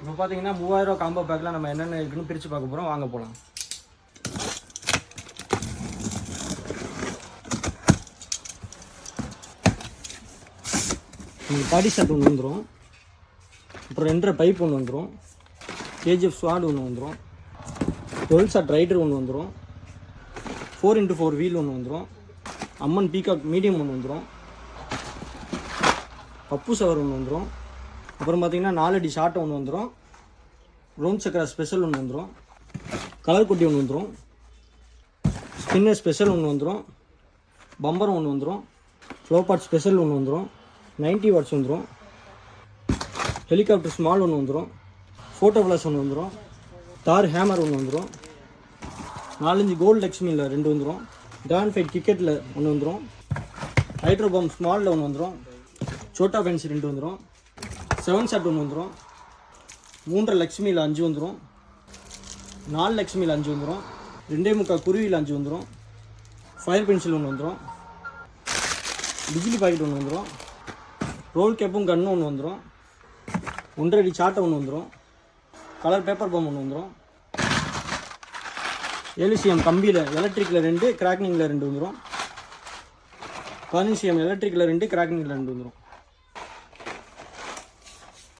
இப்போ பார்த்தீங்கன்னா 3000 காம்போ பேக்கில் நம்ம என்னென்ன இருக்குன்னு பிரித்து பார்க்க போகிறோம். வாங்க போகலாம். பாடி ஷர்ட் ஒன்று வந்துடும், அப்புறம் 2.5 பைப் ஒன்று வந்துடும், கேஜிஎஃப் ஸ்வாட் ஒன்று வந்துடும், 12 ஷாட் ரைடர் ஒன்று வந்துடும், 4x4 வீல் ஒன்று வந்துடும், அம்மன் பீகாக் மீடியம் ஒன்று வந்துடும், பப்பு சவர் ஒன்று வந்துடும், அப்புறம் பார்த்தீங்கன்னா 4 அடி ஷார்ட் ஒன்று வந்துடும், ரவுண்ட் சக்கரா ஸ்பெஷல் ஒன்று வந்துடும், கலர் குட்டி ஒன்று வந்துடும், ஸ்பின்னர் ஸ்பெஷல் ஒன்று வந்துடும், பம்பர் ஒன்று வந்துடும், ஃப்ளோ பார்ட் ஸ்பெஷல் ஒன்று வந்துடும், 90 வாட்ஸ் வந்துடும், ஹெலிகாப்டர் ஸ்மால் ஒன்று வந்துடும், ஃபோட்டோ ஃப்ளாஷ் ஒன்று வந்துடும், தார் ஹேமர் ஒன்று வந்துடும், 4-5 கோல்டு லக்ஷ்மியில் 2 வந்துடும், கிராண்ட் ஃபைட் கிரிக்கெட்டில் ஒன்று வந்துடும், ஹைட்ரோ பம்ப் ஸ்மாலில் ஒன்று வந்துடும், சோட்டா பென்ஸ் 2 வந்துடும், 7 ஷாட் ஒன்று வந்துடும், 3.5 லக்ஷ்மியில் 5 வந்துடும், 4 லக்ஷ்மியில் 5 வந்துடும், 2.25 குருவியில் 5 வந்துடும், ஃபயர் பென்சில் ஒன்று வந்துடும், பிஜிலி பாக்கெட் ஒன்று வந்துடும், ரோல் கேப்பும் கன்னு ஒன்று வந்துடும், 1.5 அடி சாட்டை ஒன்று வந்துடும், கலர் பேப்பர் பம் ஒன்று வந்துடும், 7 cm கம்பியில் எலக்ட்ரிக்கில் 2, கிராக்னிங்கில் 2 வந்துடும், 15 cm எலக்ட்ரிக்கில் 2, கிராக்னிங்கில் 2 வந்துடும்.